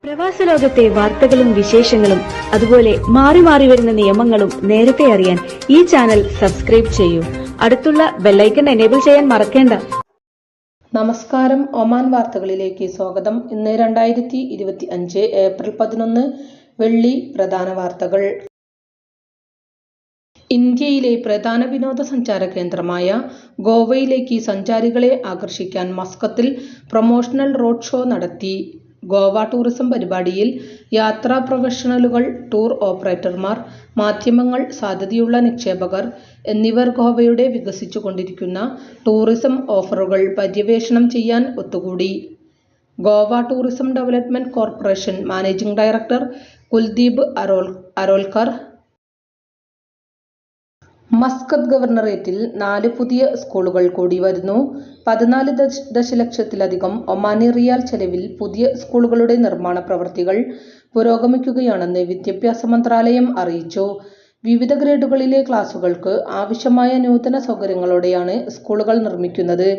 പ്രവാസ ലോകത്തെ വാർത്തകളും വിശേഷങ്ങളും അതുപോലെ മാറി മാറി വരുന്ന നിയമങ്ങളും നേരത്തെ അറിയാൻ ഈ ചാനൽ സബ്സ്ക്രൈബ് ചെയ്യൂ. അടുത്തുള്ള ബെല്ലൈക്കൺ എനേബിൾ ചെയ്യാൻ മറക്കേണ്ട. നമസ്കാരം. ഒമാൻ വാർത്തകളിലേക്ക് സ്വാഗതം. ഇന്ന് 2025 ഏപ്രിൽ 11 വെള്ളി. പ്രധാന വാർത്തകൾ. ഇന്ത്യയിലെ പ്രധാന വിനോദസഞ്ചാര കേന്ദ്രമായ ഗോവയിലേക്ക് സഞ്ചാരികളെ ആകർഷിക്കാൻ മസ്കത്തിൽ പ്രൊമോഷണൽ റോഡ് ഷോ നടത്തി. ഗോവ ടൂറിസം പരിപാടിയിൽ യാത്രാ പ്രൊഫഷണലുകൾ, ടൂർ ഓപ്പറേറ്റർമാർ, മാധ്യമങ്ങൾ, സാധ്യതയുള്ള നിക്ഷേപകർ എന്നിവർ ഗോവയുടെ വികസിച്ചുകൊണ്ടിരിക്കുന്ന ടൂറിസം ഓഫറുകൾ പര്യവേഷണം ചെയ്യാൻ ഒത്തുകൂടി. Goa tourism development corporation managing director Kuldeep Arolkar Muscat ഗവർണറേറ്റിൽ 4 പുതിയ സ്കൂളുകൾ കൂടി വരുന്നു. 14 ദശലക്ഷത്തിലധികം ഒമാനി റിയാൽ ചെലവിൽ പുതിയ സ്കൂളുകളുടെ നിർമ്മാണ പ്രവൃത്തികൾ പുരോഗമിക്കുകയാണെന്ന് വിദ്യാഭ്യാസ മന്ത്രാലയം അറിയിച്ചു. വിവിധ ഗ്രേഡുകളിലെ ക്ലാസുകൾക്ക് ആവശ്യമായ നൂതന സൗകര്യങ്ങളോടെയാണ് സ്കൂളുകൾ നിർമ്മിക്കുന്നത്.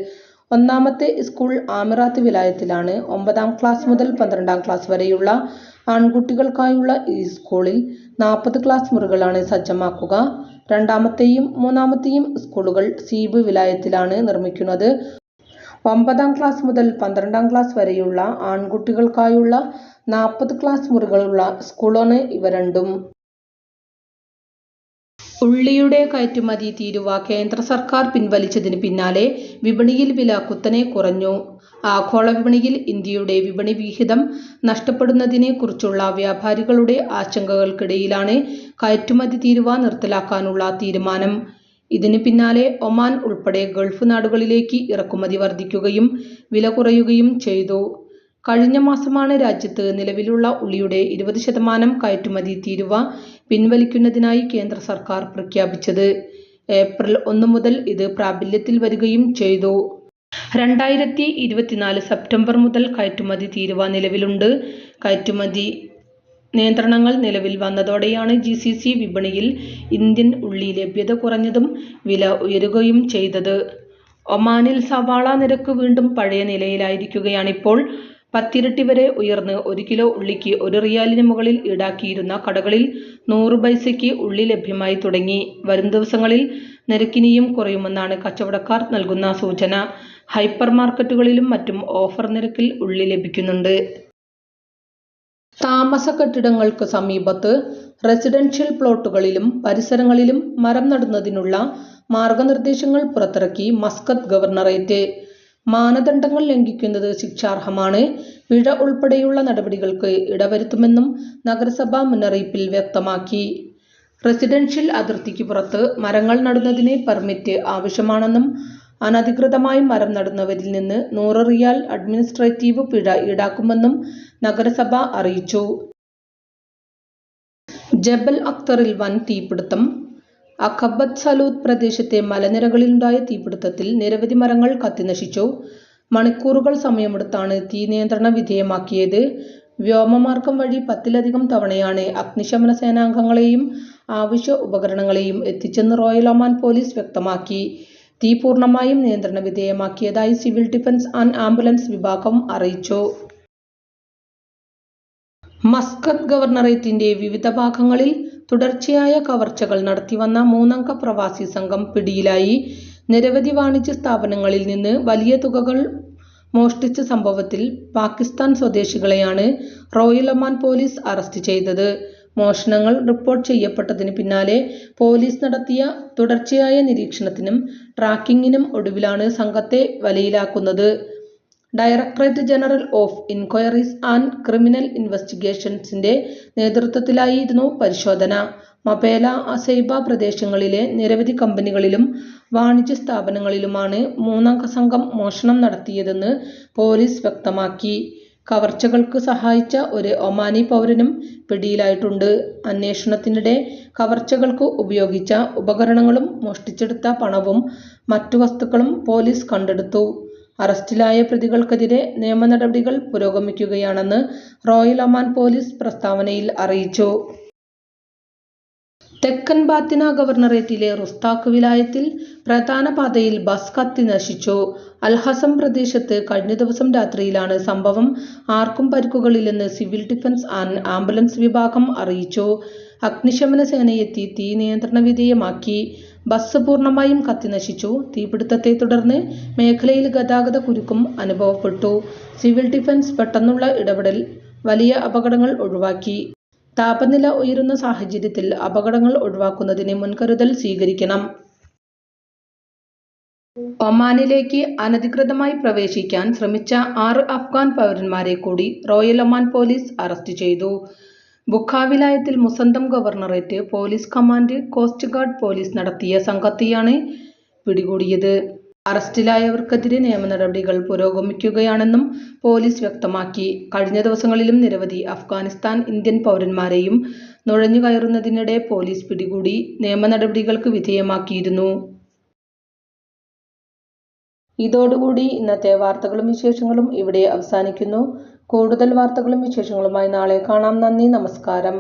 ഒന്നാമത്തെ സ്കൂൾ ആമിറാത്ത് വിലായത്തിലാണ്. 9ാം ക്ലാസ് മുതൽ 12ാം ക്ലാസ് വരെയുള്ള ആൺകുട്ടികൾക്കായുള്ള ഈ സ്കൂളിൽ 40 ക്ലാസ് മുറികളാണ് സജ്ജമാക്കുക. രണ്ടാമത്തെയും മൂന്നാമത്തെയും സ്കൂളുകൾ സീബ് വിലായത്തിലാണ് നിർമ്മിക്കുന്നത്. 9ാം ക്ലാസ് മുതൽ 12ാം ക്ലാസ് വരെയുള്ള ആൺകുട്ടികൾക്കായുള്ള 40 ക്ലാസ് മുറികളുള്ള സ്കൂളാണ് ഇവ രണ്ടും. ഉള്ളിയുടെ കയറ്റുമതി തീരുവ കേന്ദ്ര സർക്കാർ പിൻവലിച്ചതിന് പിന്നാലെ വിപണിയിൽ വില കുത്തനെ കുറഞ്ഞു. ആഗോള വിപണിയിൽ ഇന്ത്യയുടെ വിപണി വിഹിതം നഷ്ടപ്പെടുന്നതിനെ കുറിച്ചുള്ള വ്യാപാരികളുടെ ആശങ്കകൾക്കിടയിലാണ് കയറ്റുമതി തീരുവ നിർത്തലാക്കാനുള്ള തീരുമാനം. ഇതിന് പിന്നാലെ ഒമാൻ ഉൾപ്പെടെ ഗൾഫ് നാടുകളിലേക്ക് ഇറക്കുമതി വർദ്ധിക്കുകയും വില കുറയുകയും ചെയ്തു. കഴിഞ്ഞ മാസമാണ് രാജ്യത്ത് നിലവിലുള്ള ഉള്ളിയുടെ 20% കയറ്റുമതി തീരുവ പിൻവലിക്കുന്നതിനായി കേന്ദ്ര സർക്കാർ പ്രഖ്യാപിച്ചത്. ഏപ്രിൽ 1 മുതൽ ഇത് പ്രാബല്യത്തിൽ വരികയും ചെയ്തു. 2024 സെപ്റ്റംബർ മുതൽ കയറ്റുമതി തീരുവ നിലവിലുണ്ട്. കയറ്റുമതി നിയന്ത്രണങ്ങൾ നിലവിൽ വന്നതോടെയാണ് GCC വിപണിയിൽ ഇന്ത്യൻ ഉള്ളി ലഭ്യത കുറഞ്ഞതും വില ഉയരുകയും ചെയ്തത്. ഒമാനിൽ സവാള നിരക്ക് വീണ്ടും പഴയ നിലയിലായിരിക്കുകയാണിപ്പോൾ. 10 ഇരട്ടി വരെ ഉയർന്ന് 1 കിലോ ഉള്ളിക്ക് 1 റിയാലിന് മുകളിൽ ഈടാക്കിയിരുന്ന കടകളിൽ 100 പൈസയ്ക്ക് ഉള്ളി ലഭ്യമായി തുടങ്ങി. വരും ദിവസങ്ങളിൽ നിരക്കിനിയും കുറയുമെന്നാണ് കച്ചവടക്കാർ നൽകുന്ന സൂചന. ഹൈപ്പർ മാർക്കറ്റുകളിലും മറ്റും ഓഫർ നിരക്കിൽ ഉള്ളി ലഭിക്കുന്നുണ്ട്. താമസ കെട്ടിടങ്ങൾക്ക് സമീപത്ത് റെസിഡൻഷ്യൽ പ്ലോട്ടുകളിലും പരിസരങ്ങളിലും മരം നടുന്നതിനുള്ള മാർഗനിർദ്ദേശങ്ങൾ പുറത്തിറക്കി മസ്കത്ത് ഗവർണറേറ്റ്. മാനദണ്ഡങ്ങൾ ലംഘിക്കുന്നത് ശിക്ഷാർഹമാണ്. പിഴ ഉൾപ്പെടെയുള്ള നടപടികൾക്ക് ഇടവരുത്തുമെന്നും നഗരസഭ മുന്നറിയിപ്പിൽ വ്യക്തമാക്കി. റെസിഡൻഷ്യൽ അതിർത്തിക്ക് പുറത്ത് മരങ്ങൾ നടുന്നതിന് പെർമിറ്റ് ആവശ്യമാണെന്നും അനധികൃതമായി മരം നടുന്നവരിൽ നിന്ന് 100 റിയാൽ അഡ്മിനിസ്ട്രേറ്റീവ് പിഴ ഈടാക്കുമെന്നും നഗരസഭ അറിയിച്ചു. ജബൽ അക്തറിൽ വൻ തീപിടുത്തം. അഖബത്ത് സലൂത്ത് പ്രദേശത്തെ മലനിരകളിലുണ്ടായ തീപിടുത്തത്തിൽ നിരവധി മരങ്ങൾ കത്തിനശിച്ചു. മണിക്കൂറുകൾ സമയമെടുത്താണ് തീ നിയന്ത്രണ വിധേയമാക്കിയത്. വ്യോമമാർഗം വഴി 10ലധികം തവണയാണ് അഗ്നിശമന സേനാംഗങ്ങളെയും ആവശ്യ ഉപകരണങ്ങളെയും എത്തിച്ചെന്ന് റോയൽ ഒമാൻ പോലീസ് വ്യക്തമാക്കി. തീ പൂർണ്ണമായും നിയന്ത്രണ വിധേയമാക്കിയതായി സിവിൽ ഡിഫൻസ് ആൻഡ് ആംബുലൻസ് വിഭാഗം അറിയിച്ചു. മസ്കത്ത് ഗവർണറേറ്റിന്റെ വിവിധ ഭാഗങ്ങളിൽ തുടർച്ചയായ കവർച്ചകൾ നടത്തിവന്ന 3-അംഗ പ്രവാസി സംഘം പിടിയിലായി. നിരവധി വാണിജ്യ സ്ഥാപനങ്ങളിൽ നിന്ന് വലിയ തുകകൾ മോഷ്ടിച്ച സംഭവത്തിൽ പാകിസ്ഥാൻ സ്വദേശികളെയാണ് റോയൽ ഒമാൻ പോലീസ് അറസ്റ്റ് ചെയ്തത്. മോഷണങ്ങൾ റിപ്പോർട്ട് ചെയ്യപ്പെട്ടതിന് പിന്നാലെ പോലീസ് നടത്തിയ തുടർച്ചയായ നിരീക്ഷണത്തിനും ട്രാക്കിങ്ങിനും ഒടുവിലാണ് സംഘത്തെ വലയിലാക്കുന്നത്. Directorate general of inquiries and criminal ഇൻവെസ്റ്റിഗേഷൻസിന്റെ നേതൃത്വത്തിലായിരുന്നു പരിശോധന. മബേല, അസൈബ പ്രദേശങ്ങളിലെ നിരവധി കമ്പനികളിലും വാണിജ്യ സ്ഥാപനങ്ങളിലുമാണ് 3-അംഗ സംഘം മോഷണം നടത്തിയതെന്ന് പോലീസ് വ്യക്തമാക്കി. കവർച്ചകൾക്ക് സഹായിച്ച ഒരു ഒമാനി പൗരനും പിടിയിലായിട്ടുണ്ട്. അന്വേഷണത്തിനിടെ കവർച്ചകൾക്ക് ഉപയോഗിച്ച ഉപകരണങ്ങളും മോഷ്ടിച്ചെടുത്ത പണവും മറ്റു വസ്തുക്കളും പോലീസ് കണ്ടെടുത്തു. അറസ്റ്റിലായ പ്രതികൾക്കെതിരെ നിയമ നടപടികൾ പുരോഗമിക്കുകയാണെന്ന് റോയൽ ഒമാൻ പോലീസ് പ്രസ്താവനയിൽ അറിയിച്ചു. തെക്കൻ ബാത്തിന ഗവർണറേറ്റിലെ റുസ്താഖ് വിലായത്തിൽ പ്രധാന പാതയിൽ ബസ് കത്തി നശിച്ചു. അൽഹസം പ്രദേശത്ത് കഴിഞ്ഞ ദിവസം രാത്രിയിലാണ് സംഭവം. ആർക്കും പരിക്കുകളില്ലെന്ന് സിവിൽ ഡിഫൻസ് ആൻഡ് ആംബുലൻസ് വിഭാഗം അറിയിച്ചു. അഗ്നിശമന സേനയെത്തി തീ നിയന്ത്രണ വിധേയമാക്കി. ബസ് പൂർണ്ണമായും കത്തിനശിച്ചു. തീപിടുത്തത്തെ തുടർന്ന് മേഖലയിൽ ഗതാഗത കുരുക്കും അനുഭവപ്പെട്ടു. സിവിൽ ഡിഫൻസ് പെട്ടെന്നുള്ള ഇടപെടൽ വലിയ അപകടങ്ങൾ ഒഴിവാക്കി. താപനില ഉയരുന്ന സാഹചര്യത്തിൽ അപകടങ്ങൾ ഒഴിവാക്കുന്നതിന് മുൻകരുതൽ സ്വീകരിക്കണം. ഒമാനിലേക്ക് അനധികൃതമായി പ്രവേശിക്കാൻ ശ്രമിച്ച 6 അഫ്ഗാൻ പൗരന്മാരെ കൂടി റോയൽ ഒമാൻ പോലീസ് അറസ്റ്റ് ചെയ്തു. ബുഖ വിലായത്തിൽ Musandam governorate police command coast guard police നടത്തിയ സംഘത്തെയാണ് പിടികൂടിയത്. അറസ്റ്റിലായവർക്കെതിരെ നിയമ നടപടികൾ പുരോഗമിക്കുകയാണെന്നും പോലീസ് വ്യക്തമാക്കി. കഴിഞ്ഞ ദിവസങ്ങളിലും നിരവധി അഫ്ഗാനിസ്ഥാൻ ഇന്ത്യൻ പൗരന്മാരെയും നുഴഞ്ഞുകയറുന്നതിനിടെ പോലീസ് പിടികൂടി നിയമ നടപടികൾക്ക് വിധേയമാക്കിയിരുന്നു. ഇതോടുകൂടി ഇന്നത്തെ വാർത്തകളും വിശേഷങ്ങളും ഇവിടെ അവസാനിക്കുന്നു. കൂടുതൽ വാർത്തകളും വിശേഷങ്ങളുമായി നാളെ കാണാം. നന്ദി, നമസ്കാരം.